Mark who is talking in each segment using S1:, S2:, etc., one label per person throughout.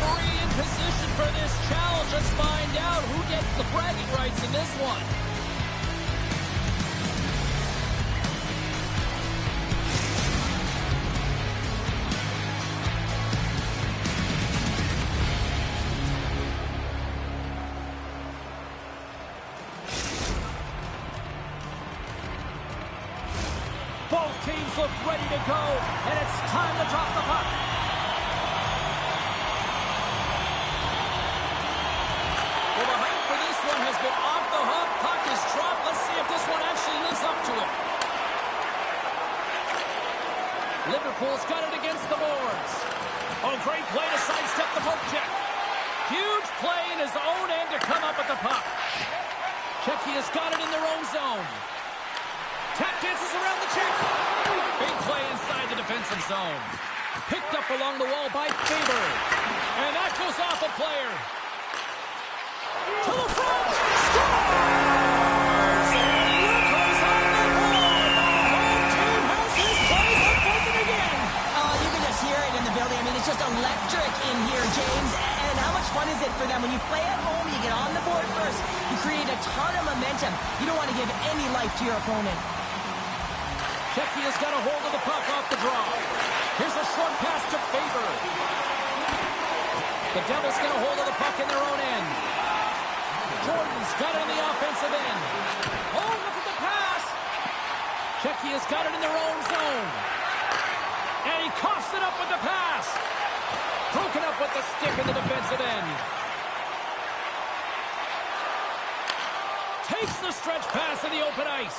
S1: referee in position for this challenge. Let's find out who gets the bragging rights in this one. Both teams look ready to go, and it's time to drop the puck. Well, the hype for this one has been off the hook. Puck is dropped. Let's see if this one actually lives up to it. Liverpool's got it against the boards. Oh, great play to sidestep the poke check. Huge play in his own end to come up with the puck. Czechia's got it in their own zone. Tap dances around the check. Big play inside the defensive zone. Picked up along the wall by Faber. And that goes off a player. To the front. Scores! And look who's on the board. The home team has his place up buzzing again.
S2: Oh, you can just hear it in the building. I mean, it's just electric in here, James. And how much fun is it for them? When you play at home, you get on the board first. You create a ton of momentum. You don't want to give any life to your opponent.
S1: Czechia's got a hold of the puck off the draw. Here's a short pass to Faber. The Devils get a hold of the puck in their own end. Jordan's got it on the offensive end. Oh, look at the pass. Czechia's got it in their own zone. And he coughs it up with the pass. Broken up with the stick in the defensive end. Takes the stretch pass in the open ice.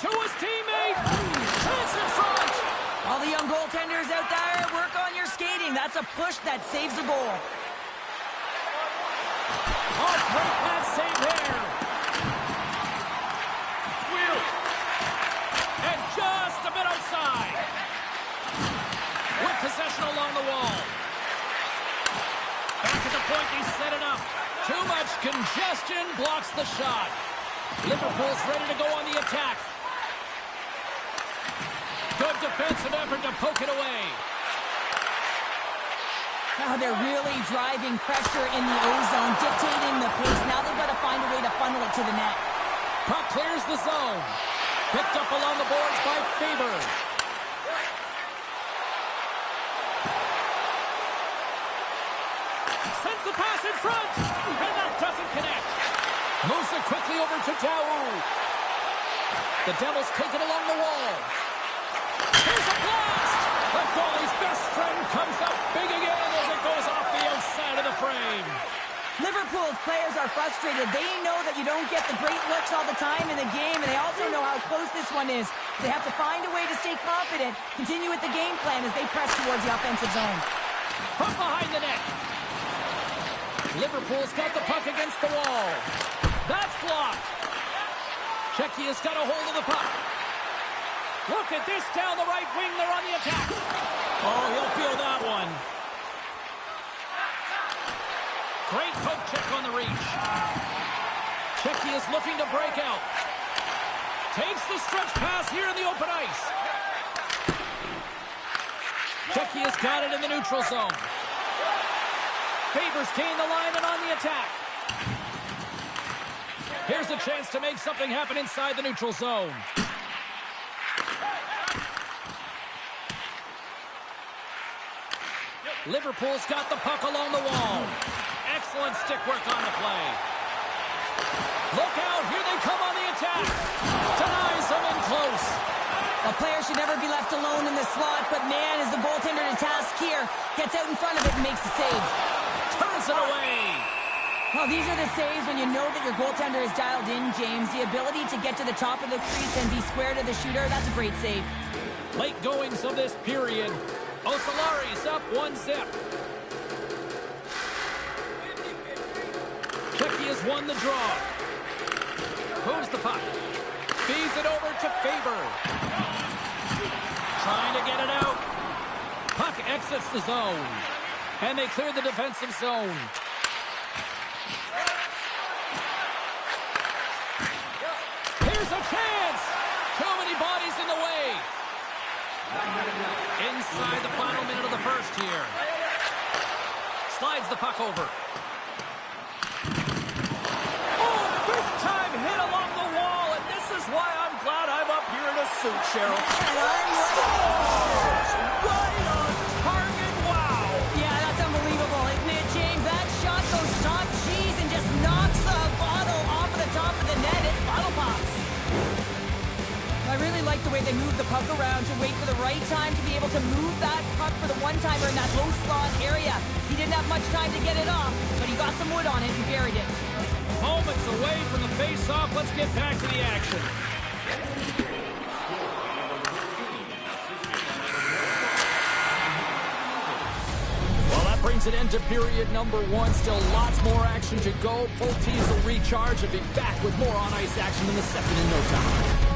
S1: To his teammate. Chance in front.
S2: All the young goaltenders out there, work on your skating. That's a push that saves a goal.
S1: Oh, great pass save there. Wheel. And just a bit outside. With possession along the wall. Back at the point, he set it up. Too much congestion blocks the shot. Liverpool's ready to go on the attack. Good defensive effort to poke it away.
S2: Now they're really driving pressure in the O-zone, dictating the pace. Now they've got to find a way to funnel it to the net.
S1: Puck clears the zone. Picked up along the boards by Faber. Sends the pass in front. And that doesn't connect. Moves it quickly over to Tau. The Devils take it along the wall. Here's a blast! The goalie's best friend comes up big again as it goes off the outside of the frame.
S2: Liverpool's players are frustrated. They know that you don't get the great looks all the time in the game, and they also know how close this one is. They have to find a way to stay confident, continue with the game plan as they press towards the offensive zone.
S1: From behind the net. Liverpool's got the puck against the wall. That's blocked. Czechia's got a hold of the puck. Look at this down the right wing. They're on the attack. Oh, he'll feel that one. Great poke check on the reach. Czechia's looking to break out. Takes the stretch pass here in the open ice. Czechia's got it in the neutral zone. Faber's gained the line and on the attack. Here's a chance to make something happen inside the neutral zone. Liverpool's got the puck along the wall. Excellent stick work on the play. Look out, here they come on the attack. Denies them in close.
S2: A player should never be left alone in the slot, but man, is the goaltender to task here. Gets out in front of it and makes the save.
S1: Turns it away.
S2: Well, these are the saves when you know that your goaltender is dialed in, James. The ability to get to the top of the crease and be square to the shooter, that's a great save.
S1: Late goings of this period. Osolari's up 1-0. Czechia's won the draw. Moves the puck. Feeds it over to Faber. Trying to get it out. Puck exits the zone. And they clear the defensive zone. Here's a chance. Too many bodies in the way. Inside the final minute of the first here. slides the puck over. Oh, big-time hit along the wall, and this is why I'm glad I'm up here in a suit, Cheryl. Scores! Right on target, wow!
S2: Yeah, that's unbelievable, isn't it, James? That shot goes top cheese and just knocks the bottle off of the top of the net. It bottle pops. I really like the way they move the puck around to wait for the right time to be able to move that puck for the one-timer in that low slot area. He didn't have much time to get it off, but he got some wood on it and buried it.
S1: Moments away from the face-off. Let's get back to the action. Well, that brings an end to period number one. Still lots more action to go. Both teams will recharge and be back with more on-ice action in the second in no time.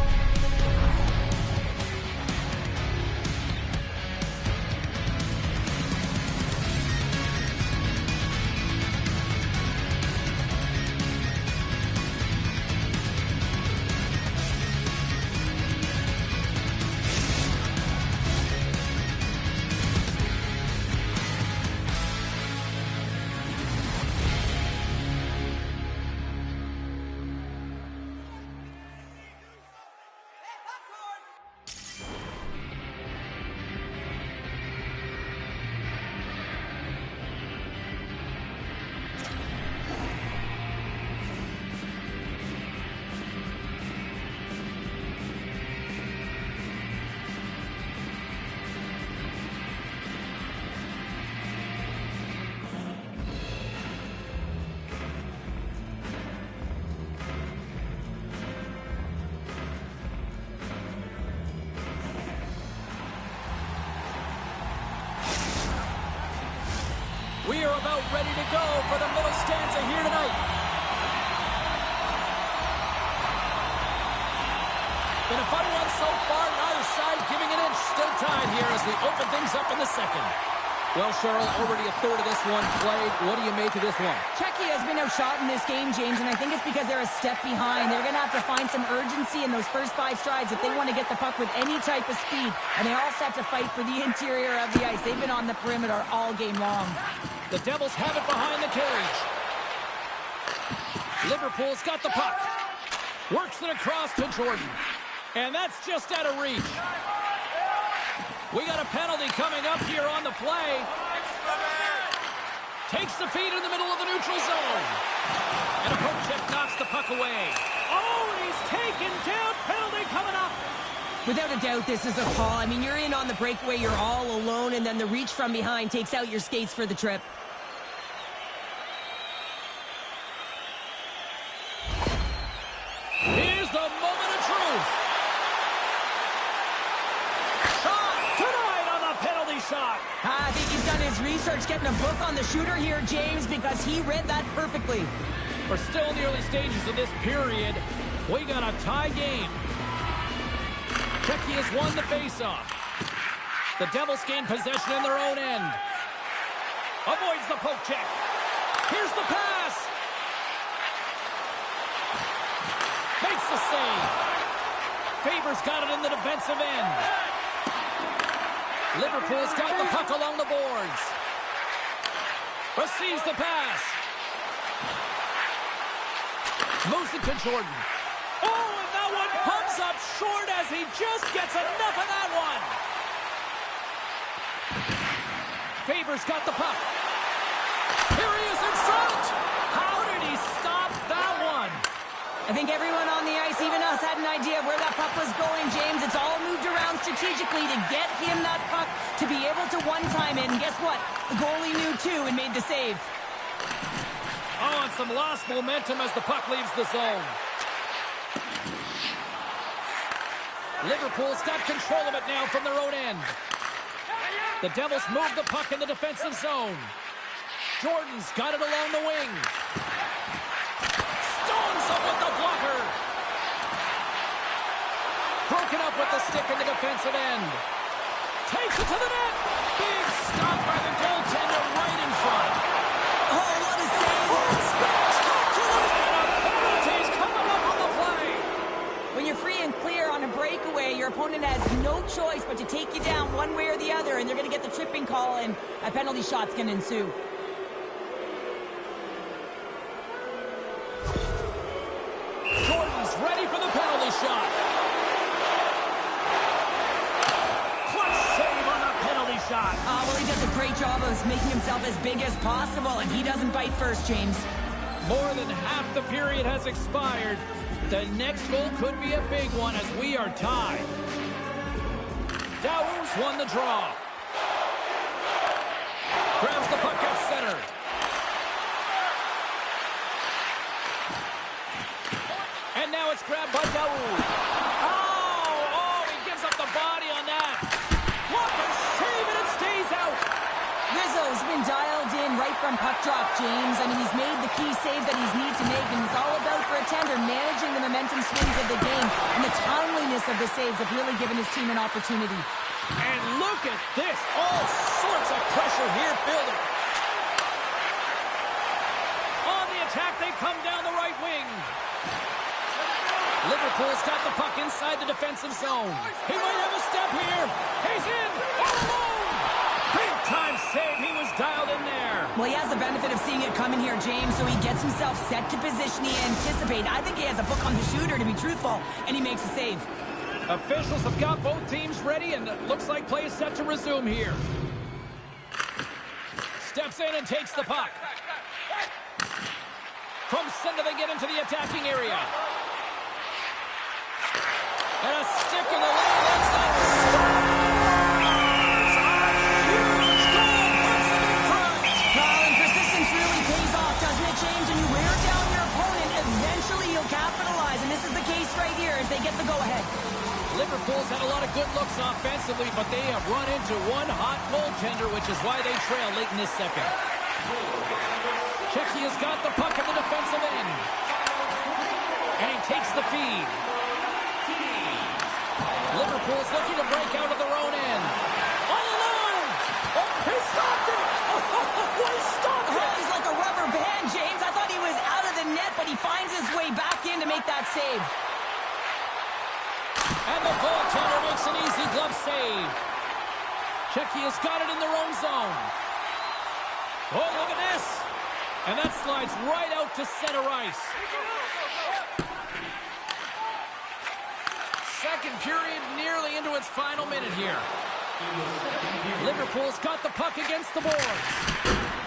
S1: We are about ready to go for the middle stanza here tonight. Been a fun one so far. Neither side giving an inch. Still tied here as we open things up in the second. Well, Cheryl, already a third of this one played. What do you make of this one?
S2: Czechia has been outshot in this game, James, and I think it's because they're a step behind. They're going to have to find some urgency in those first 5 strides if they want to get the puck with any type of speed. And they also have to fight for the interior of the ice. They've been on the perimeter all game long.
S1: The Devils have it behind the cage. Liverpool's got the puck. Works it across to Jordan. And that's just out of reach. We got a penalty coming up here on the play. Takes the feed in the middle of the neutral zone. And a poke check knocks the puck away. Oh, and he's taken down. Penalty coming up.
S2: Without a doubt, this is a call. I mean, you're in on the breakaway, you're all alone, and then the reach from behind takes out your skates for the trip.
S1: Here's the moment of truth. Shot tonight on the penalty shot.
S2: I think he's done his research getting a book on the shooter here, James, because he read that perfectly.
S1: We're still in the early stages of this period. We got a tie game. Czechia has won the faceoff. The Devils gain possession in their own end. Avoids the poke check. Here's the pass. Makes the save. Favors got it in the defensive end. Liverpool's got the puck along the boards. Receives the pass. Moves it to Jordan. Oh, and that one pumps up short as he just gets enough of that one. Favors got the puck. Here he is in front. How did he stop that one?
S2: I think everyone on the ice, even us, had an idea of where that puck was going, James. It's all moved around strategically to get him that puck to be able to one-time it. And guess what? The goalie knew, too, and made the save.
S1: Oh, and some lost momentum as the puck leaves the zone. Liverpool's got control of it now from their own end. The Devils move the puck in the defensive zone. Jordan's got it along the wing. Storms up with the blocker. Broken up with the stick in the defensive end. Takes it to the net. Big stop by the goaltender right in front.
S2: Oh, what a save.
S1: Spectacular. And a penalty's coming up on the play.
S2: When you're free and clear on a breakaway, your opponent has no choice but to take you down one way or the other, and they're going to get the tripping call, and a penalty shot's going to ensue.
S1: He's ready for the penalty shot. Clutch save on the penalty shot.
S2: Well, he does a great job of making himself as big as possible, and he doesn't bite first, James.
S1: More than half the period has expired. The next goal could be a big one as we are tied. Dow's won the draw. Grabs the puck at center. And now it's grabbed by Dow. Oh, he gives up the body on that. What a save, and it stays out.
S2: Rizzo's been dialed in right from puck drop, James. I mean, he's made the key saves that he's needed to make, and it's all about, for a tender, managing the momentum swings of the game, and the timeliness of the saves have really given his team an opportunity.
S1: And look at this. All sorts of pressure here building. On the attack, they come down the right wing. Liverpool's got the puck inside the defensive zone. He might have a step here. He's in all alone. Big time save. He was dialed in there.
S2: Well, he has the benefit of seeing it coming here, James, so he gets himself set to position he anticipated. I think he has a book on the shooter, to be truthful, and he makes a save.
S1: Officials have got both teams ready, and it looks like play is set to resume here. Steps in and takes the puck. From center, they get into the attacking area. And a stick in the lane inside. Huge goal puts them in front.
S2: And persistence really pays off, doesn't it, James? When you wear down your opponent, eventually you'll capitalize, and this is the case right here as they get the go-ahead.
S1: Liverpool's had a lot of good looks offensively, but they have run into one hot goaltender, which is why they trail late in this second. Czechia's got the puck at the defensive end. And he takes the feed. Liverpool's looking to break out of their own end. All alone! Oh, he stopped it! Oh, he stopped it!
S2: He's like a rubber band, James. I thought he was out of the net, but he finds his way back in to make that save.
S1: And the goaltender makes an easy glove save. Czechia's got it in their own zone. Oh, look at this! And that slides right out to center ice. Second period nearly into its final minute here. Liverpool's got the puck against the boards.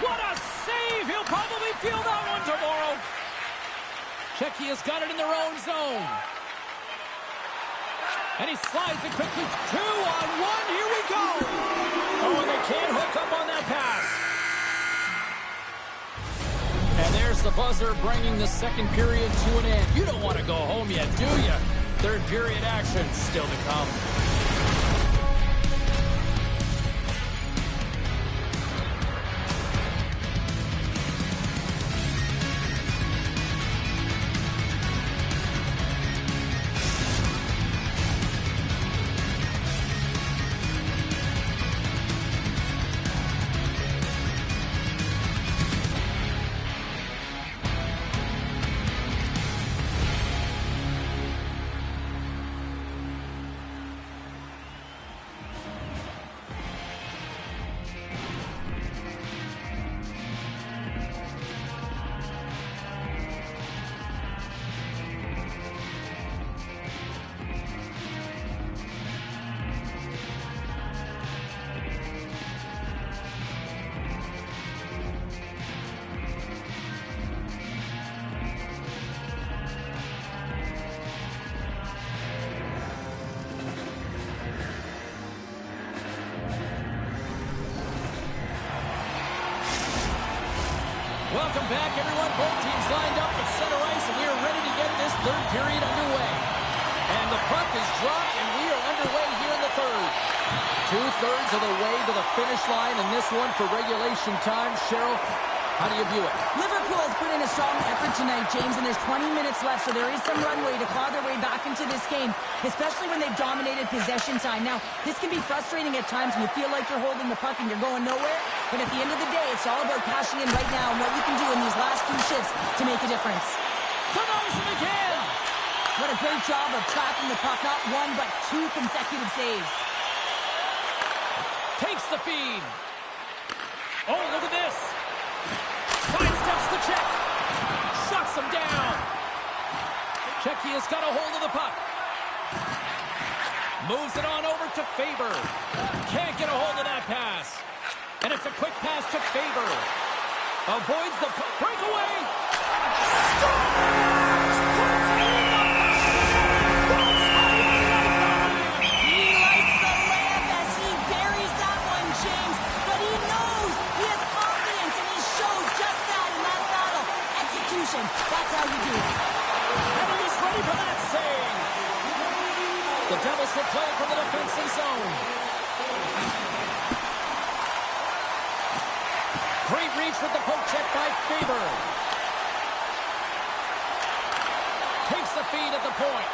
S1: What a save! He'll probably feel that one tomorrow. Czechia's got it in their own zone. And he slides it quickly. 2-on-1. Here we go. Oh, and they can't hook up on that pass. And there's the buzzer bringing the second period to an end. You don't want to go home yet, do you? Third period action still to come. Welcome back, everyone. Both teams lined up at center ice, and we are ready to get this third period underway. And the puck is dropped, and we are underway here in the third. 2/3 of the way to the finish line in this one for regulation time. Cheryl, how do you view it?
S2: Liverpool's put in a strong effort tonight, James, and there's 20 minutes left, so there is some runway to claw their way back into this game, especially when they've dominated possession time. Now, this can be frustrating at times when you feel like you're holding the puck and you're going nowhere, but at the end of the day, it's all about cashing in right now and what you can do in these last few shifts to make a difference.
S1: Denies him again!
S2: What a great job of tracking the puck, not one, but two consecutive saves.
S1: Takes the feed. Oh, look at this. Sidesteps the check. Shuts him down. Czechia's got a hold of the puck. Moves it on over to Faber. Can't get a hold of that pass. And it's a quick pass to Faber. Avoids the breakaway. Scores! Puts it in the
S2: He lights the lamp as he buries that one, James. But he knows he has confidence, and he shows just that in that battle. Execution. That's how you do it.
S1: And he's ready for that save. The Devils will play from the defensive zone. Great reach with the poke check by Faber. Takes the feed at the point.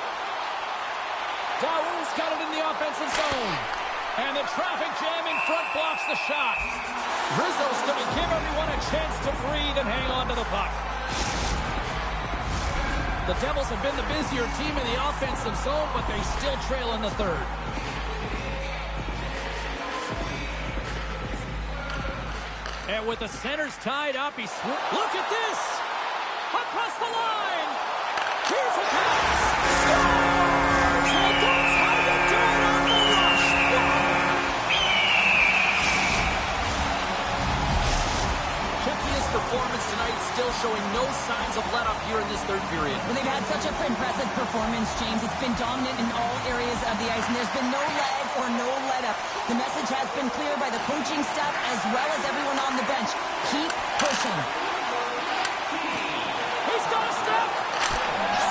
S1: Daoud's got it in the offensive zone. And the traffic jam in front blocks the shot. Rizzo's going to give everyone a chance to breathe and hang on to the puck. The Devils have been the busier team in the offensive zone, but they still trail in the third. And with the centers tied up, look at this! Across the line! Here's a pass! Scores! And that's how you do it on the rush! Czechia's performance tonight still showing no signs of let-up here in this third period.
S2: Well, they've had such an impressive performance, James. It's been dominant in all areas of the ice, and there's been no lag or no let-up. The message has been clear by the coaching staff as well as everyone on the bench. Keep pushing.
S1: He's got a step!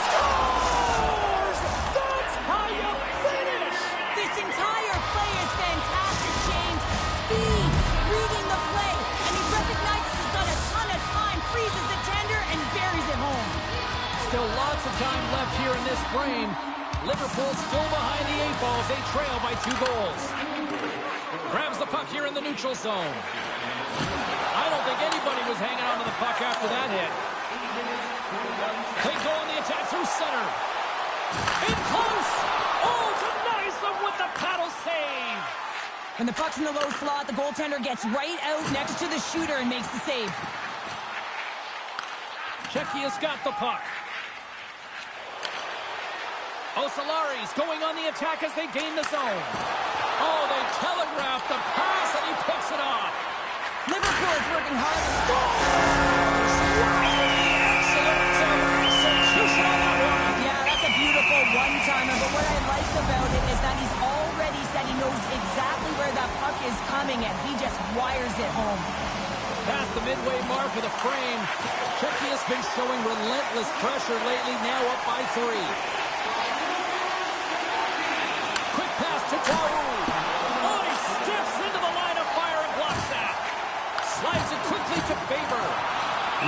S1: Scores! That's how you finish!
S2: This entire play is fantastic, James. Speed, reading the play, and he recognizes he's got a ton of time, freezes the tender, and buries it home.
S1: Still lots of time left here in this frame. Liverpool still behind the 8 balls. They trail by 2 goals. Grabs the puck here in the neutral zone. I don't think anybody was hanging on to the puck after that hit. They go on the attack through center. In close! Oh, denies them with the paddle save!
S2: When the puck's in the low slot, the goaltender gets right out next to the shooter and makes the save.
S1: Czechia's got the puck. Osalari's going on the attack as they gain the zone. Oh, they telegraph the pass, and he picks it off.
S2: Liverpool is working hard.
S1: Scores! Excellent execution on that one.
S2: Yeah, that's a beautiful one-timer, but what I like about it is that he's already said he knows exactly where that puck is coming, and he just wires it home.
S1: Past the midway mark of the frame, Czechia's been showing relentless pressure lately, now up by 3. Quick pass to Daoud. Oh, he steps into the line of fire and blocks that. Slides it quickly to Faber.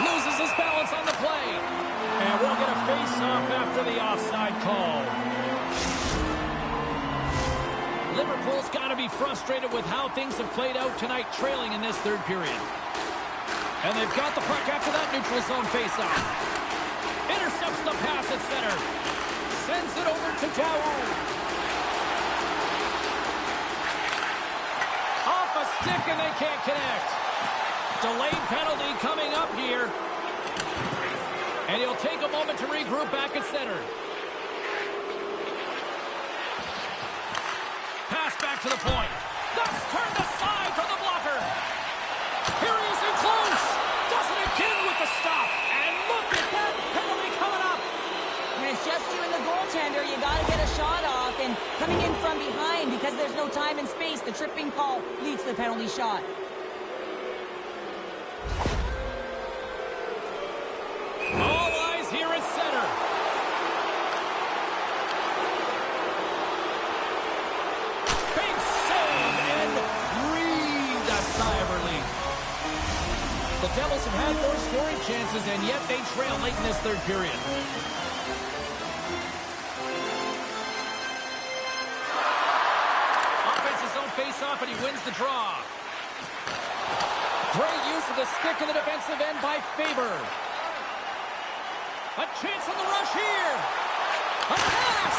S1: Loses his balance on the play. And we'll get a face-off after the offside call. Liverpool's got to be frustrated with how things have played out tonight, trailing in this third period. And they've got the puck after that neutral zone face-off. Intercepts the pass at center. Sends it over to Daoud. Off a stick and they can't connect. Delayed penalty coming up here. And he'll take a moment to regroup back at center. Pass back to the point. That's turned aside from the blocker. Here he is in close. Does it again with the stop. And look at that penalty coming up.
S2: When it's just you and the goaltender, you got to get a shot off. And coming in from behind, because there's no time and space, the tripping call leads to the penalty shot.
S1: All eyes here at center. Big save and breathe a sigh of relief. The Devils have had more scoring chances, and yet they trail late in this third period. Offensive zone face-off, and he wins the draw. Great use of the stick in the defensive end by Faber. A chance on the rush here. A pass.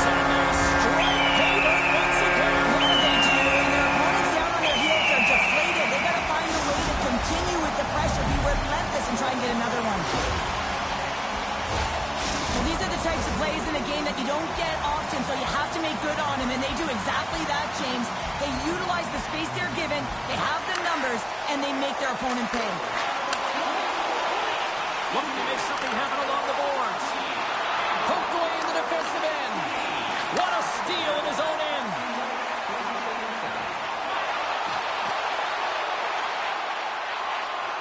S1: And they strike Faber once again.
S2: What do they do? When their opponents down on their heels are deflated, they got to find a way to continue with the pressure, be relentless, and try and get another one. them, and they do exactly that, James. They utilize the space they're given, they have the numbers, and they make their opponent pay.
S1: Looking to make something happen along the boards. Poked away in the defensive end. What a steal in his own end.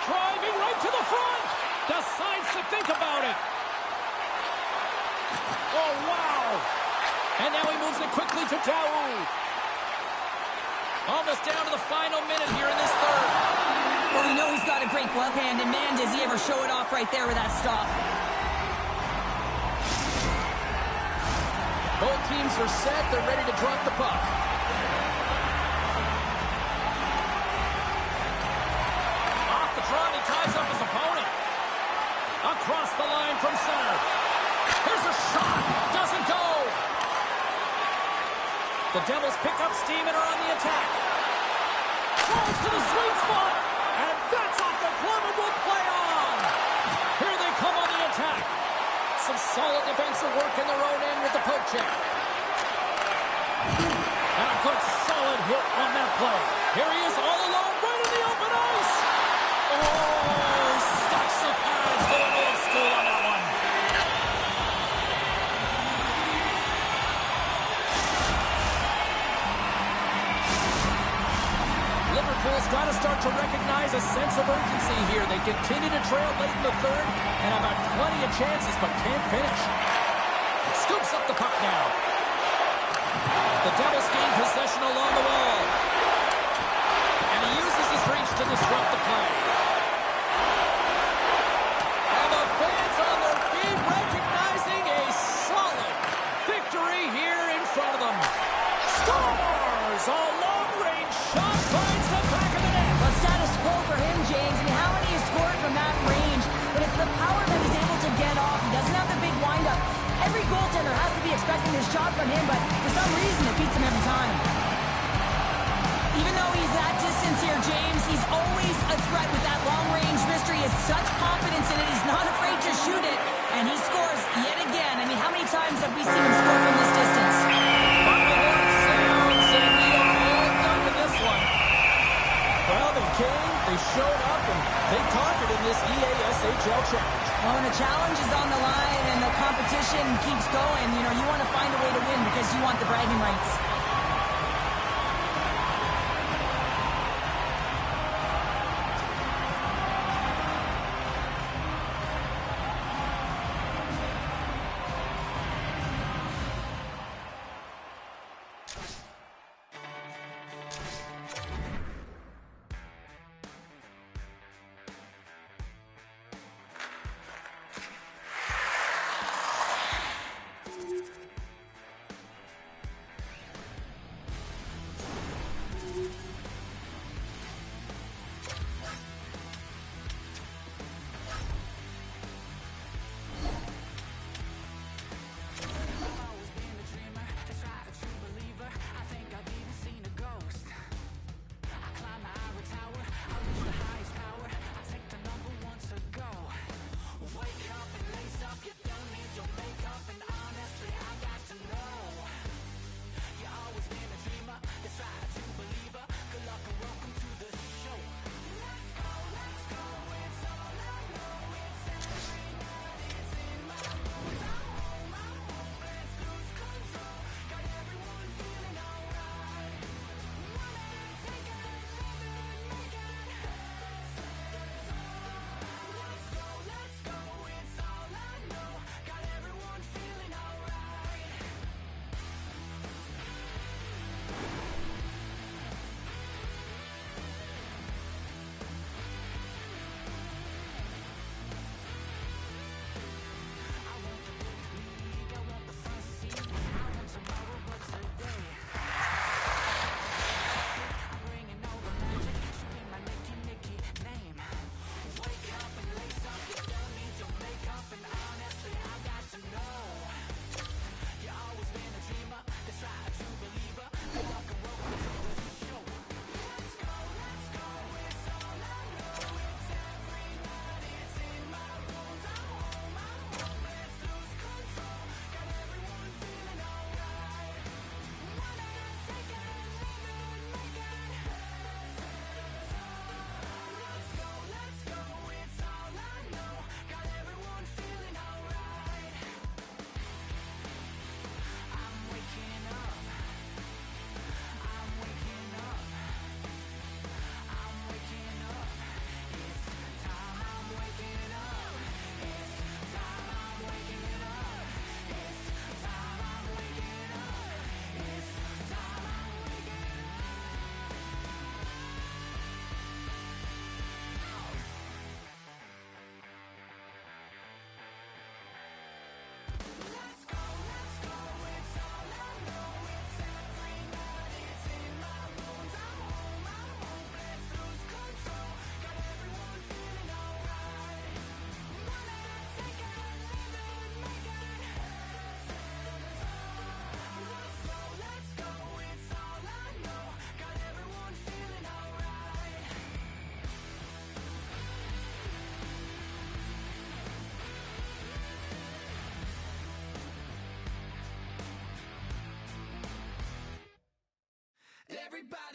S1: Driving right to the front. Decides to think about it. Oh, wow. And now he moves it quickly to Daoud. Almost down to the final minute here in this third.
S2: Well, we know he's got a great glove hand, and man, does he ever show it off right there with that stop.
S1: Both teams are set. They're ready to drop the puck. Off the draw, he ties up his opponent. Across the line from center. Here's a shot. Doesn't go. The Devils pick up steam and are on the attack. Falls to the sweet spot. And that's off the glove and will play on. Here they come on the attack. Some solid defensive work in their own end with the poke check. And a good solid hit on that play. Here he is all alone right in the open ice. Oh, stacks the pads going old school on that one. Liverpool's got to start to recognize a sense of urgency here. They continue to trail late in the third and have had plenty of chances but can't finish. Scoops up the puck now. The Devils gain possession along the wall. And he uses his reach to disrupt the play. And the fans on their feet recognizing a solid victory here in front of them. Scores! A long-range shot finds the back of the net.
S2: Well, status quo for him, James. I mean, how many has scored from that range? But it's the power that he's able to get off. He doesn't have the big windup. Every goaltender has to be expecting this shot from him, but for some reason it beats him every time. Even though he's that distance here, James, he's always a threat with that long-range wrister. He has such confidence in it. He's not afraid to shoot it, and he scores yet again. I mean, how many times have we seen him score from this distance?
S1: Final horn sounds, and we are all done with this one. Well, they came, they showed up, and they conquered in this EASHL challenge.
S2: Well, when the challenge is on the line and the competition keeps going, you know, you want to find a way to win because you want the bragging rights.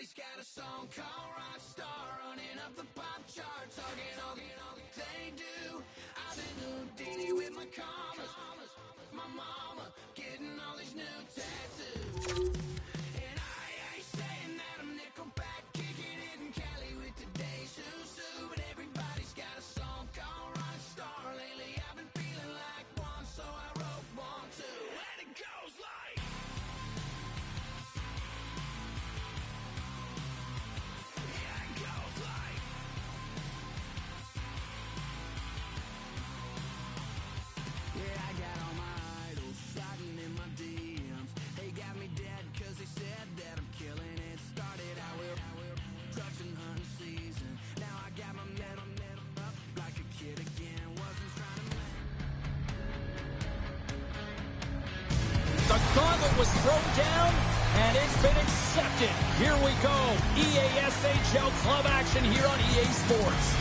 S3: Everybody's got a song called rock star, running up the pop charts, hugging, they do. I've been Houdini with my commas, my mama getting all these new tattoos. And I ain't saying that I'm Nickelback, kicking it in Cali with today's Susu. But everybody's got a song called rock star. Lately I've been feeling like one, so I wrote one too. And it goes like, yeah, it goes like, yeah, I got all my idols sliding in my DMs. They got me dead cause they said that I'm killing it. Started out with trucks and hunting season. Now I got my metal up like a kid again. Wasn't trying to
S1: The gauntlet was thrown down, and it's been accepted. Here we go. EASHL club action here on EA Sports.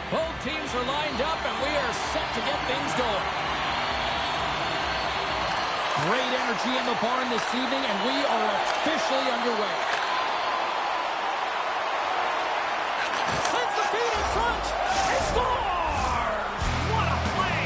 S1: Both teams are lined up, and we are set to get things going. Great energy in the barn this evening, and we are officially underway. Sends the feet in front. He scores! What a play!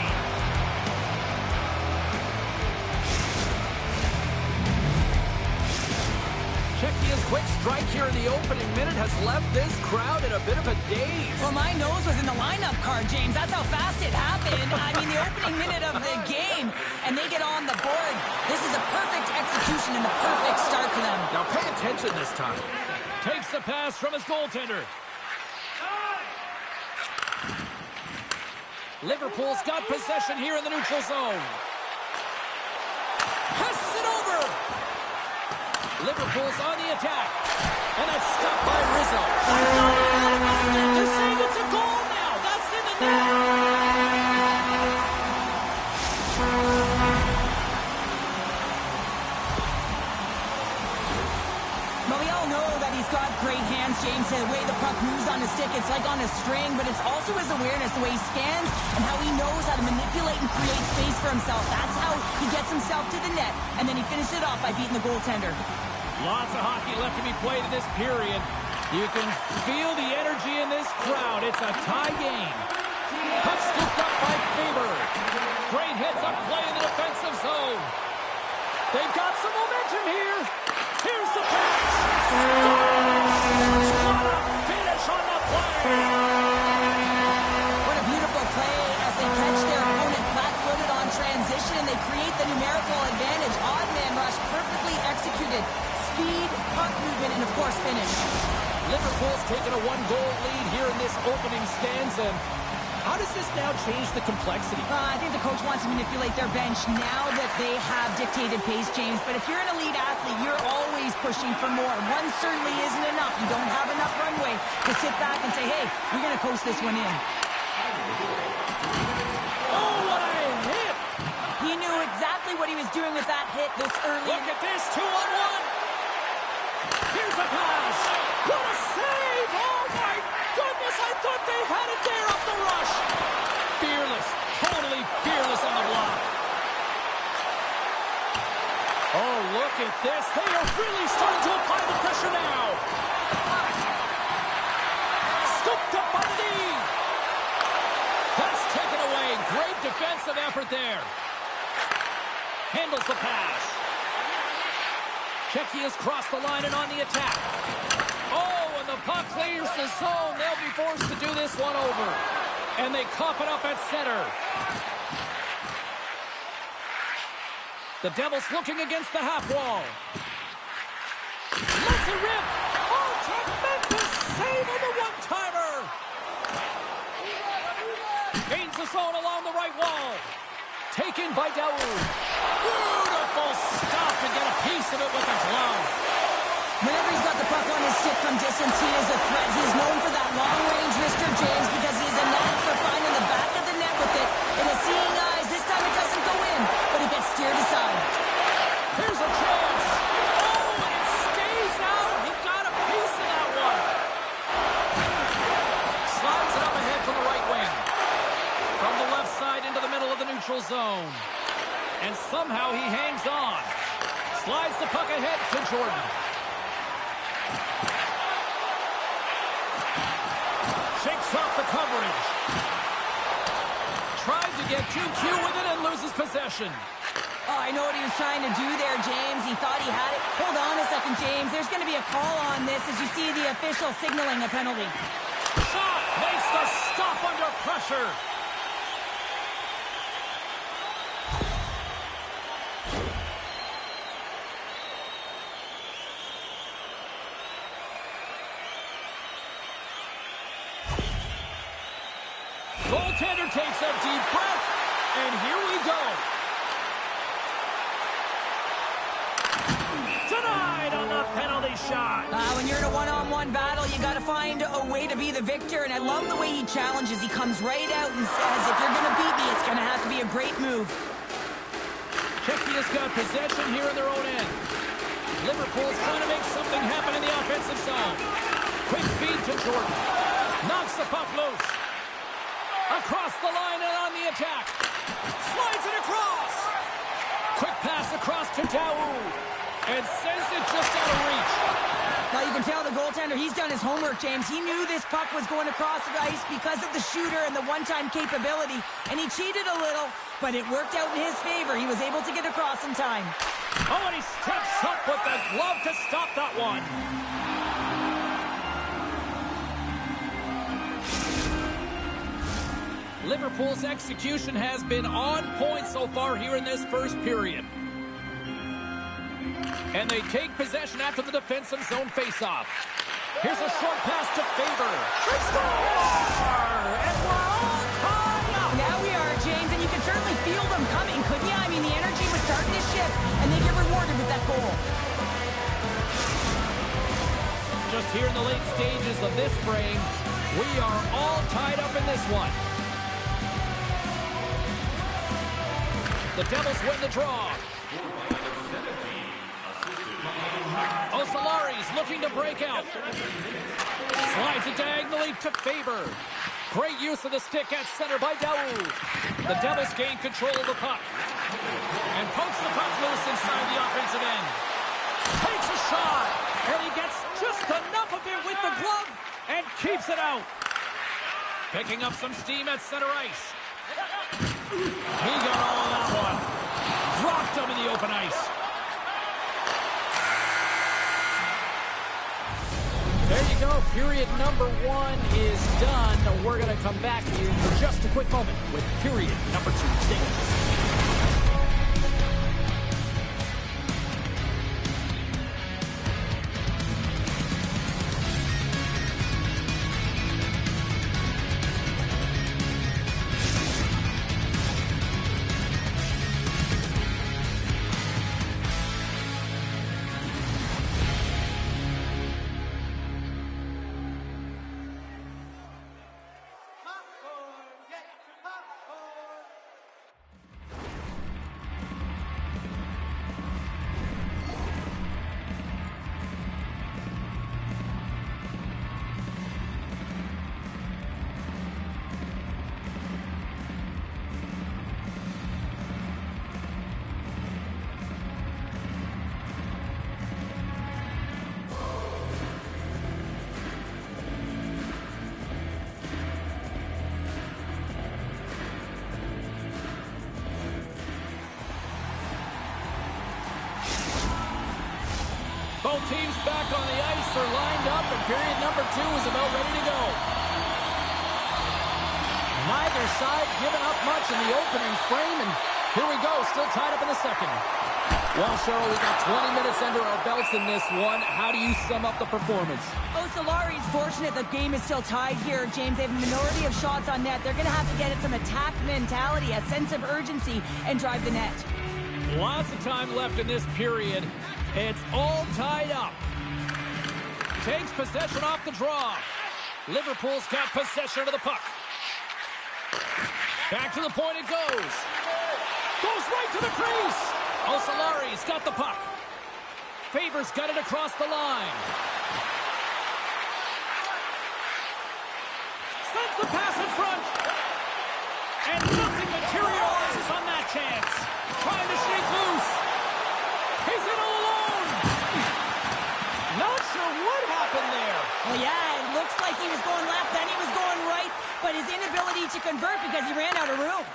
S1: Czechia's quick strike here in the opening minute has left this crowd in a bit of a daze.
S2: Well, my nose was in the lineup card, James. That's how fast it happened. I mean, the opening minute of the game, and they get on the board. This is a perfect execution and the perfect start for them.
S1: Now pay attention this time. Takes the pass from his goaltender. Liverpool's got possession here in the neutral zone. Passes it over. Liverpool's on the attack. And that's stopped by Rizzo. They're saying it's a goal now. That's in the net.
S2: But we all know that he's got great hands, James. The way the puck moves on his stick, it's like on a string, but it's also his awareness, the way he scans and how he knows how to manipulate and create space for himself. That's how he gets himself to the net, and then he finished it off by beating the goaltender.
S1: Lots of hockey left to be played in this period. You can feel the energy in this crowd. It's a tie game. Puck scooped up by Faber. Great hits up play in the defensive zone. They've got some momentum here. Here's the pass. What a finish on the play.
S2: What a beautiful play as they catch their opponent flat-footed on transition, and they create the numerical advantage. Odd man rush, perfectly executed. Speed, puck movement, and of course finish.
S1: Liverpool's taken a one-goal lead here in this opening stanza. How does this now change the complexity?
S2: I think the coach wants to manipulate their bench now that they have dictated pace, James. But if you're an elite athlete, you're always pushing for more. One certainly isn't enough. You don't have enough runway to sit back and say, hey, we're going to coast this one in.
S1: Oh, what a hit!
S2: He knew exactly what he was doing with that hit this early.
S1: Look at this, 2-on-1. Here's a pass. What a save! Oh, my goodness, I thought they had it there off the rush. Fearless, totally fearless on the block. Oh, look at this. They are really starting to apply the pressure now. Scooped up by the knee. That's taken away. Great defensive effort there. Handles the pass. Czechia's crossed the line and on the attack. Oh, and the puck clears the zone. They'll be forced to do this one over. And they cough it up at center. The Devils looking against the half wall. Lets it rip. Oh, tremendous save on the one-timer. Gains the zone along the right wall. Taken by Daoud. Beautiful stop to get a piece of it with the glove.
S2: Whenever he's got the puck on his stick from distance, he is a threat. He is known for that long-range wrister, James, because he is a knack for finding the back of the net with it. It is seeing eyes. This time it doesn't go in, but it gets steered aside.
S1: Here's a chance. Oh, and it stays And somehow he hangs on. Slides the puck ahead to Jordan. Shakes off the coverage. Tried to get 2Q with it and loses possession.
S2: Oh, I know what he was trying to do there, James. He thought he had it. Hold on a second, James. There's going to be a call on this as you see the official signaling a penalty.
S1: Shot makes the stop under pressure. Goaltender takes a deep breath, and here we go. Denied on the penalty shot.
S2: When you're in a one-on-one battle, you got to find a way to be the victor, and I love the way he challenges. He comes right out and says, if you're going to beat me, it's going to have to be a great move.
S1: Czechia's got possession here in their own end. Liverpool's trying to make something happen in the offensive zone. Quick feed to Jordan. Knocks the puck loose. Across the line and on the attack. Slides it across. Quick pass across to Daou. And sends it just out of reach.
S2: Well, you can tell the goaltender, he's done his homework, James. He knew this puck was going across the ice because of the shooter and the one-time capability. And he cheated a little, but it worked out in his favor. He was able to get across in time.
S1: Oh, and he steps up with the glove to stop that one. Liverpool's execution has been on point so far here in this first period. And they take possession after the defensive zone faceoff. Here's a short pass to Faber. They score! And we're all tied up!
S2: Now we are, James, and you can certainly feel them coming, couldn't you? I mean, the energy was starting to shift, and they get rewarded with that goal.
S1: Just here in the late stages of this frame, we are all tied up in this one. The Devils win the draw. Osolari's looking to break out. Slides it diagonally to Faber. Great use of the stick at center by Daou. The Devils gain control of the puck. And pokes the puck loose inside the offensive end. Takes a shot. And he gets just enough of it with the glove and keeps it out. Picking up some steam at center ice. He got all of that one. Dropped him in the open ice. There you go. Period number 1 is done. We're going to come back to you for just a quick moment with period number 2. Stay with us. Both teams back on the ice are lined up, and period number 2 is about ready to go. Neither side giving up much in the opening frame, and here we go, still tied up in the second. Well, Cheryl, we got 20 minutes under our belts in this one. How do you sum up the performance?
S2: Solari's fortunate the game is still tied here, James. They have a minority of shots on net. They're going to have to get at some attack mentality, a sense of urgency, and drive the net.
S1: Lots of time left in this period. It's all tied up. Takes possession off the draw. Liverpool's got possession of the puck. Back to the point it goes. Goes right to the crease. Osolari's got the puck. Faber's got it across the line. Sends the pass in front. And nothing materializes on that chance. Trying to shake loose. He's in all alone. Not sure what happened there.
S2: Well, yeah, it looks like he was going left, then he was going right, but his inability to convert because he ran out of room.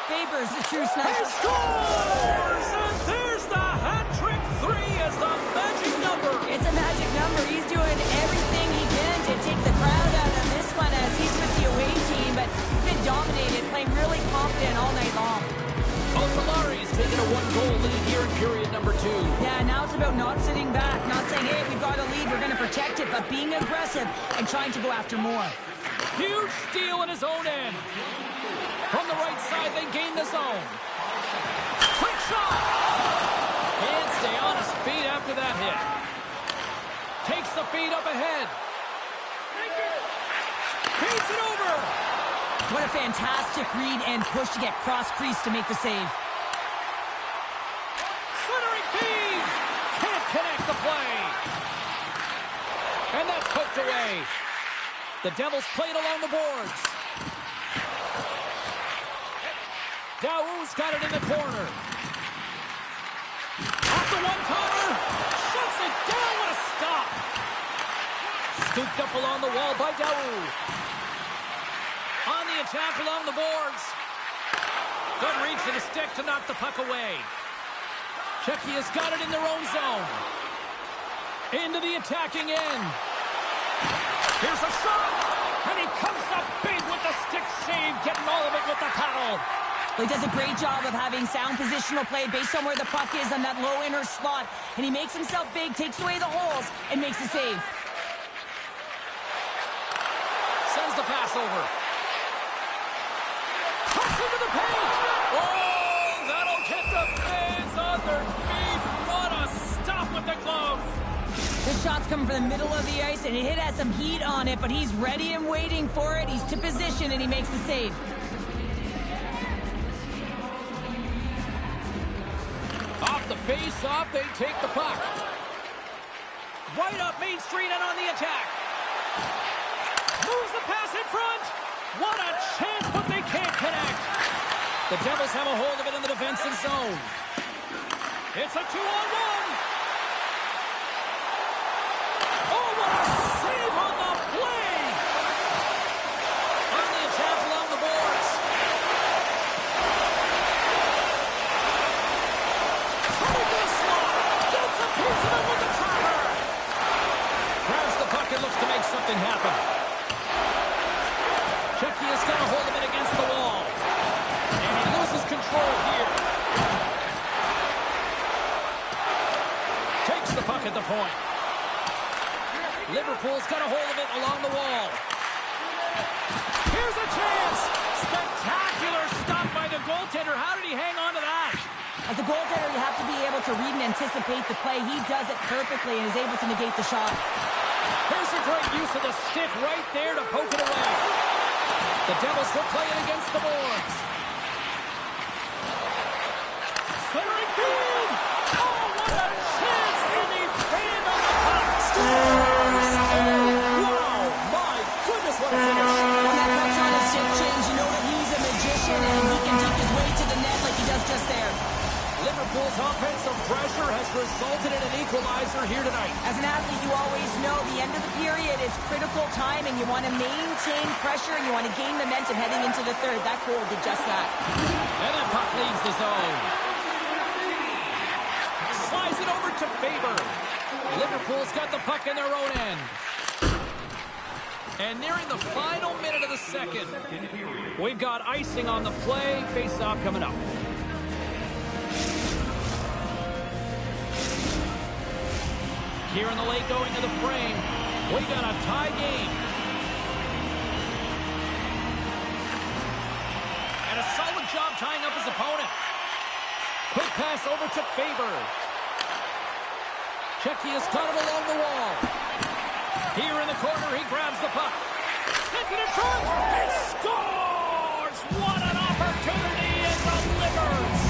S2: Faber's the true
S1: He
S2: sniper.
S1: scores! And there's the hat trick. 3 is the magic number.
S2: It's a magic number. He's doing everything he can to take the crowd out of this one as he's with the away team, but he's been dominated, playing really confident all night long.
S1: Osalari's taken a 1-goal lead here in period number 2.
S2: Yeah, now it's about not sitting back, not saying, hey, we've got a lead, we're going to protect it, but being aggressive and trying to go after more.
S1: Huge steal in his own end. From the right side, they gain the zone. Quick shot! Can't stay on his feet after that hit. Takes the feed up ahead. Beats it over!
S2: What a fantastic read and push to get cross crease to make the save.
S1: Centering feed! Can't connect the play. And that's hooked away. The Devils play it along the boards. Daou's got it in the corner. Off the one-timer. Shuts it down. What a stop. Scooped up along the wall by Daou. On the attack along the boards. Good reach to the stick to knock the puck away. Czechia's got it in their own zone. Into the attacking end. Here's a shot. And he comes up big with the stick save, getting all of it with the paddle.
S2: Well, he does a great job of having sound positional play based on where the puck is on that low inner slot. And he makes himself big, takes away the holes, and makes the save.
S1: Sends the pass over. Cuts into the paint. Oh, that'll get the fans on their feet. What a stop with the glove.
S2: This shot's coming from the middle of the ice, and it has some heat on it, but he's ready and waiting for it. He's to position, and he makes the save.
S1: Off the face-off, they take the puck. Right up Main Street and on the attack. Moves the pass in front. What a chance, but they can't connect. The Devils have a hold of it in the defensive zone. It's a 2-on-1. Oh, what a save on the play. On the attack along the boards. Coming to the slot. Gets a piece of it with the trapper. Grabs the puck and looks to make something happen. Czechia's got a hold of it against the wall. And he loses control here. Takes the puck at the point. Liverpool's got a hold of it along the wall. Here's a chance. Spectacular stop by the goaltender. How did he hang on to that?
S2: As a goaltender, you have to be able to read and anticipate the play. He does it perfectly and is able to negate the shot.
S1: Here's a great use of the stick right there to poke it away. The Devils will play it against the boards. Centering feed. Oh, what a chance. And he fanned on the puck. Scores. Wow, my goodness, what a finish.
S2: When that puck's on his stick change, you know that he's a magician and he can dink his way to the net like he does just there.
S1: Liverpool's offensive pressure has resulted in an equalizer here tonight.
S2: As an athlete, you always know the end of the period is critical time, and you want to maintain pressure, and you want to gain momentum heading into the third. That goal did just that.
S1: And that puck leaves the zone. Slides it over to Faber. Liverpool's got the puck in their own end. And nearing the final minute of the second, we've got icing on the play. Face-off coming up. Here in the late going to the frame, we got a tie game. And a solid job tying up his opponent. Quick pass over to Faber. Czechia's got it along the wall. Here in the corner, he grabs the puck. Sends it in front. And scores! What an opportunity and delivers!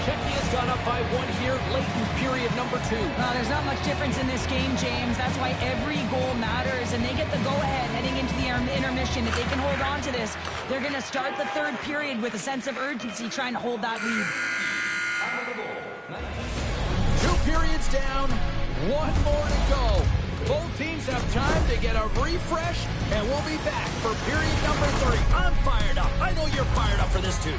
S1: Czechia's gone up by 1 here late in period number 2.
S2: There's not much difference in this game, James. That's why every goal matters, and they get the go-ahead heading into the intermission. If they can hold on to this, they're going to start the third period with a sense of urgency trying to hold that lead.
S1: 2 periods down, 1 more to go. Both teams have time to get a refresh, and we'll be back for period number 3. I'm fired up. I know you're fired up for this too.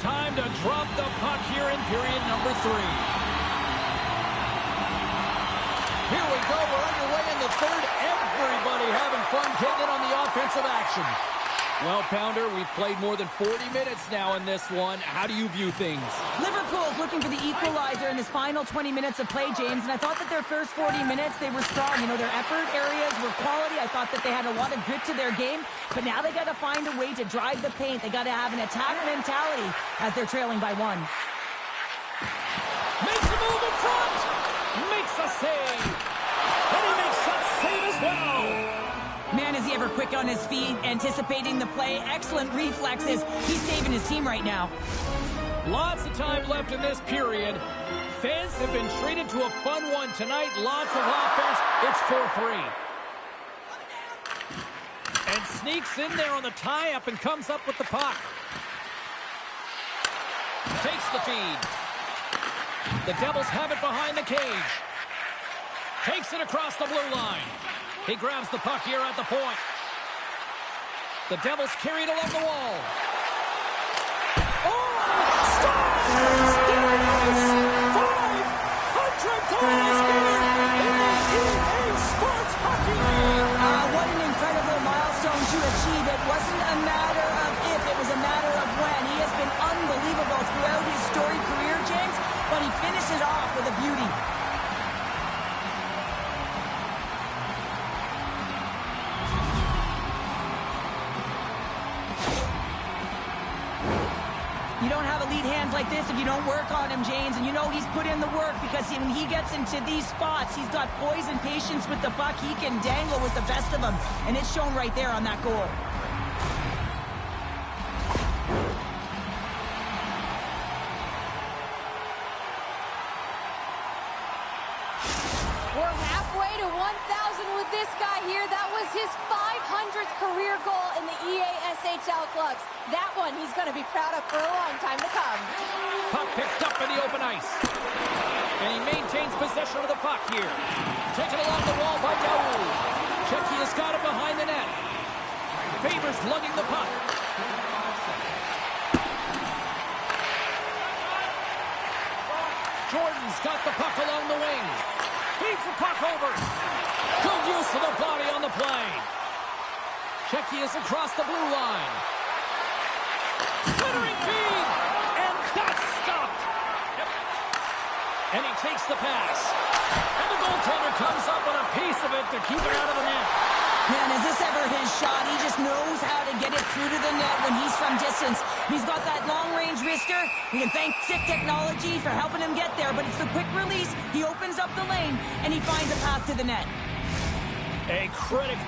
S1: Time to drop the puck here in period number 3. Here we go. We're underway in the third. Everybody having fun getting in on the offensive action. Well, Pounder, we've played more than 40 minutes now in this one. How do you view things?
S2: Liverpool's looking for the equalizer in this final 20 minutes of play, James, and I thought that their first 40 minutes, they were strong. You know, their effort areas were quality. I thought that they had a lot of grit to their game, but now they got to find a way to drive the paint. They got to have an attack mentality as they're trailing by 1.
S1: Makes a move in front. Makes a save. And he makes that save as well.
S2: Man, is he ever quick on his feet, anticipating the play. Excellent reflexes. He's saving his team right now.
S1: Lots of time left in this period. Fans have been treated to a fun one tonight. Lots of offense. It's 4-3. And sneaks in there on the tie-up and comes up with the puck. Takes the feed. The Devils have it behind the cage. Takes it across the blue line. He grabs the puck here at the point. The Devils carry it along the wall. Oh! Stars! 500 goals here in the EA Sports Hockey League!
S2: What an incredible milestone to achieve. It wasn't a matter of if, it was a matter of when. He has been unbelievable throughout his storied career, James, but he finishes off with a beauty. You don't have elite hands like this if you don't work on him, James. And you know he's put in the work because when he gets into these spots, he's got poise and patience with the puck. He can dangle with the best of them. And it's shown right there on that goal.
S4: We're halfway to 1,000 with this guy here. That was his 500th career goal in the EASHL clubs. That one he's going to be proud of for a long time to come.
S1: Puck picked up in the open ice. And he maintains possession of the puck here. Taken along the wall by Daoud. Checky has got it behind the net. Favors lugging the puck. Jordan's got the puck along the wing. Feeds the puck over. Good use of the body on the play. Checky is across the blue line. Centering feed. And that's stopped. And he takes the pass. And the goaltender comes up with a piece of it to keep it out of the net.
S2: Man, is this ever his shot? He just knows how to get it through to the net when he's from distance. He's got that long-range wrister. We can thank Sick Technology for helping him get there, but it's the quick release. He opens up the lane, and he finds a path to the net.
S1: A critic.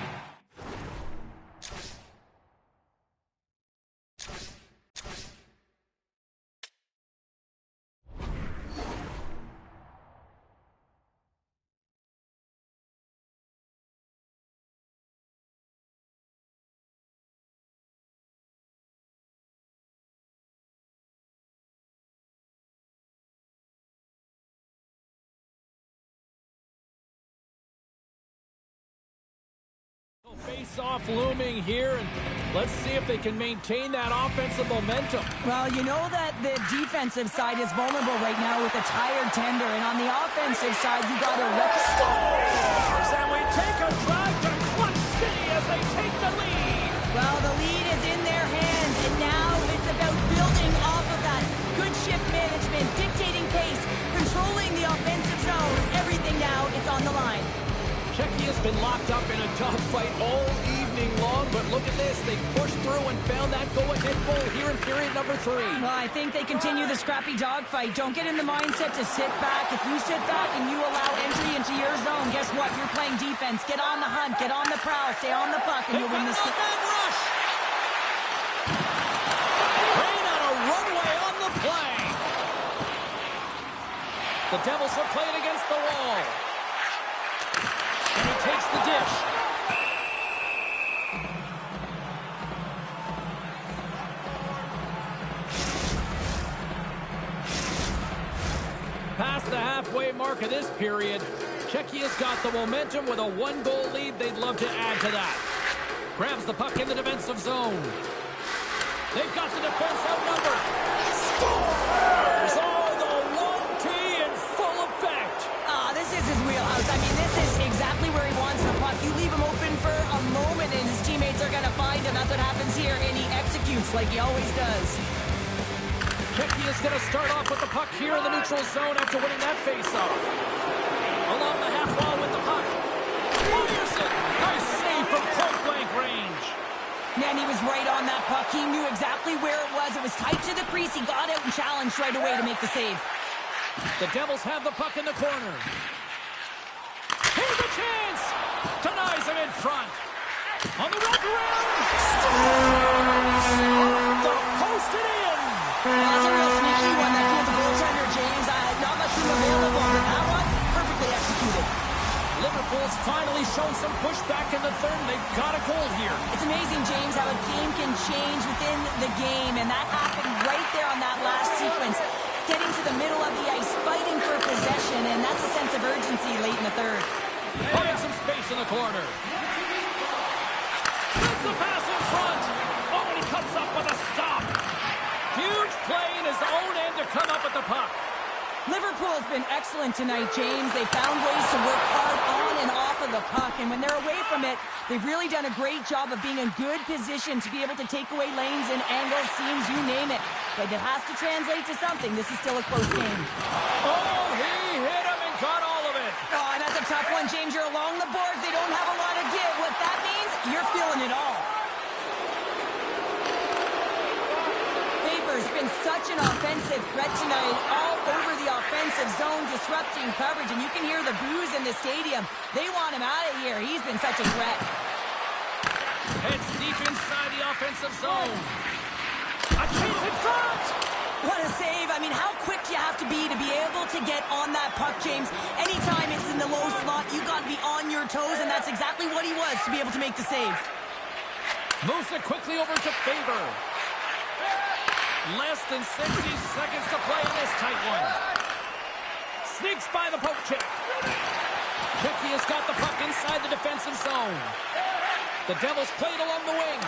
S1: Face-off looming here, and let's see if they can maintain that offensive momentum.
S2: Well, you know that the defensive side is vulnerable right now with a tired tender, and on the offensive side, you got a
S1: Scores! And we take a drive to Clutch City as they take the lead.
S2: Well, the lead is in their hands, and now it's about building off of that. Good shift management, dictating pace, controlling the offensive zone. Everything now is on the line.
S1: Czechia has been locked up in a dogfight all evening long, but look at this. They pushed through and found that go-ahead goal here in period number 3.
S2: Well, I think they continue the scrappy dogfight. Don't get in the mindset to sit back. If you sit back and you allow entry into your zone, guess what? You're playing defense. Get on the hunt, get on the prowl, stay on the puck, and you'll win this game.
S1: Rush! Rain on a runway on the play. The Devils are playing against the wall. And he takes the dish. Past the halfway mark of this period, Czechia's got the momentum with a 1-goal lead. They'd love to add to that. Grabs the puck in the defensive zone. They've got the defense outnumbered. Scores! Oh, the 1T in full effect.
S2: This is his wheelhouse. I mean, this is exactly where he wants the puck. You leave him open for a moment, and his teammates are going to find him. That's what happens here, and he executes like he always does.
S1: Czechia's going to start off with the puck here in the neutral zone after winning that faceoff. Along the half wall with the puck. Fires it! Nice save from point-blank range.
S2: Man, he was right on that puck. He knew exactly where it was. It was tight to the crease. He got out and challenged right away to make the save.
S1: The Devils have the puck in the corner. Here's a chance! Denies him in front. On the wraparound. Off the post and in.
S2: That's a real sneaky one. That fooled the goaltender, James. Not much room available, but that one, perfectly executed.
S1: Liverpool's finally shown some pushback in the third. They've got a goal here.
S2: It's amazing, James, how a game can change within the game, and that happened right there on that last sequence. Getting to the middle of the ice, fighting for possession, and that's a sense of urgency late in the third.
S1: Finding some space in the corner. Sends the pass in front. Oh, and he comes up with a stop. Huge play in his own end to come up with the puck.
S2: Liverpool has been excellent tonight, James. They found ways to work hard on and off of the puck, and when they're away from it, they've really done a great job of being in good position to be able to take away lanes and angles, seams, you name it. But it has to translate to something. This is still a close game.
S1: Oh, he hit him and got all of it.
S2: Oh, and that's a tough one, James. You're along the boards. They don't have a lot of give. What that means, you're feeling it all. Faber's been such an offensive threat tonight, all over the offensive zone, disrupting coverage, and you can hear the boos in the stadium. They want him out of here. He's been such a threat.
S1: Heads deep inside the offensive zone. A chase in front!
S2: What a save. I mean, how quick do you have to be able to get on that puck, James? Anytime it's in the low slot, you got to be on your toes, and that's exactly what he was to be able to make the save.
S1: Moves it quickly over to Faber. Less than 60 seconds to play in this tight one. Sneaks by the poke check. Czechia's got the puck inside the defensive zone. The Devils played along the wing.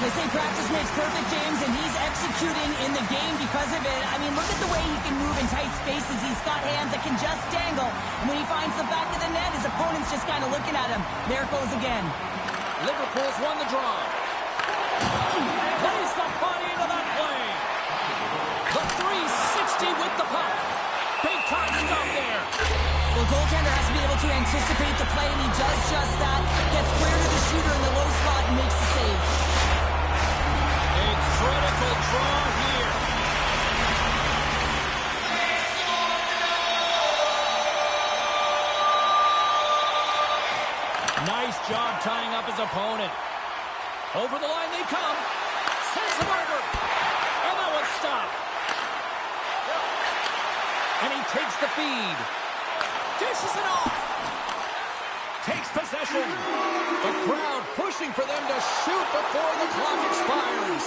S2: They say practice makes perfect, James, and he's executing in the game because of it. I mean, look at the way he can move in tight spaces. He's got hands that can just dangle. And when he finds the back of the net, his opponent's just kind of looking at him. There it goes again.
S1: Liverpool's won the draw. Plays the body into that play. The 360 with the puck. Big time stop there.
S2: The goaltender has to be able to anticipate the play, and he does just that. Gets square to the shooter in the low slot and makes the save.
S1: A critical draw here. Nice job tying up his opponent. Over the line they come. Sends him over. And that one's stopped. And he takes the feed. Dishes it off. Takes possession. The crowd pushing for them to shoot before the clock expires.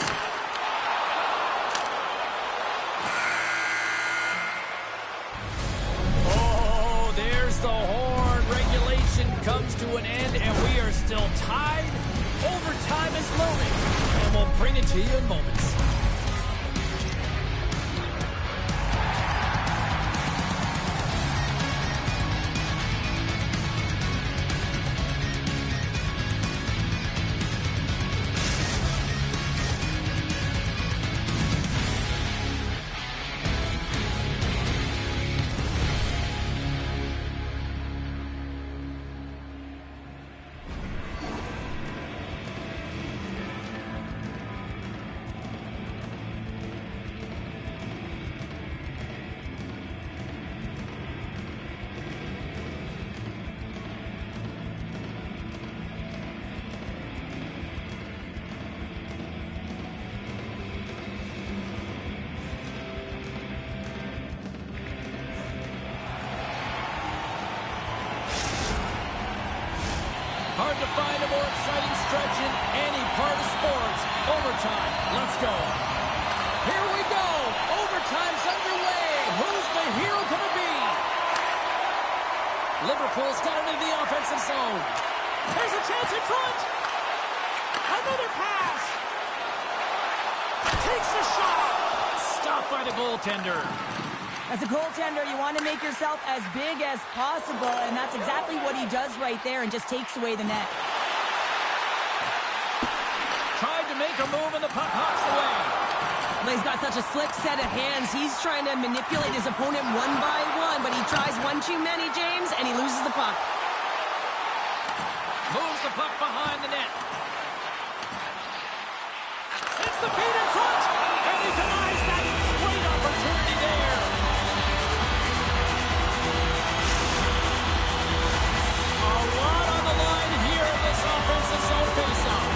S1: Oh, there's the horn. Regulation comes to an end, and we are still tied. Overtime is looming, and we'll bring it to you in moments. Hard to find a more exciting stretch in any part of sports. Overtime. Let's go. Here we go. Overtime's underway. Who's the hero going to be? Liverpool's got it into the offensive zone. There's a chance in front. Another pass. Takes a shot. Stopped by the goaltender.
S2: As a goaltender, you want to make yourself as big as possible, and that's exactly what he does right there and just takes away the net.
S1: Tried to make a move, and the puck hops away.
S2: Well, he's got such a slick set of hands. He's trying to manipulate his opponent one by one, but he tries one too many, James, and he loses the puck.
S1: Moves the puck behind the net. Sets the feet in front, and he denies that great opportunity there. A lot on the line here in this offensive zone faceoff.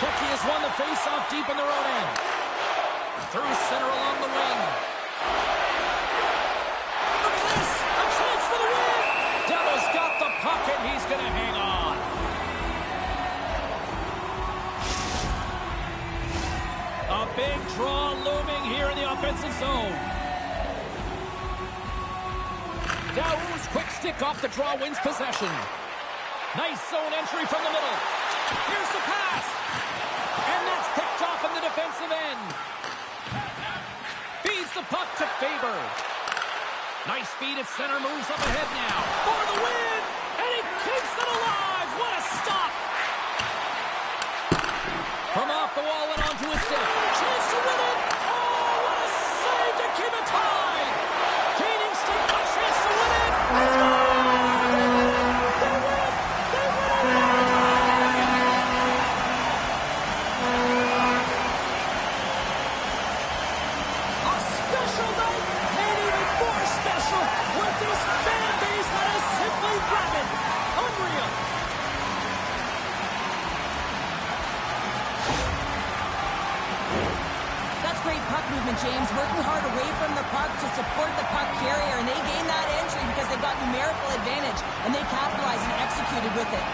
S1: Czechia has won the faceoff deep in their own end. Through center along the wing. Look at this! A chance for the win! Devil's got the puck, and he's going to hang on. A big draw looming here in the offensive zone. Dow's quick stick off the draw wins possession. Nice zone entry from the middle. Here's the pass. And that's picked off in the defensive end. Feeds the puck to Faber. Nice feed at center, moves up ahead now. For the win! And he keeps it alive! What a stop! From off the wall and onto his stick. Chance to win it! Oh, what a save to keep it tied! Gaining stick, a chance to win it! Let's go! They win it! They win it! They win it! A special night, made even more special with this fan base that is simply rabid. Unreal.
S2: That's great puck movement, James. Working hard away from the puck to support the puck carrier, and they gained that entry because they got numerical advantage, and they capitalized and executed with it.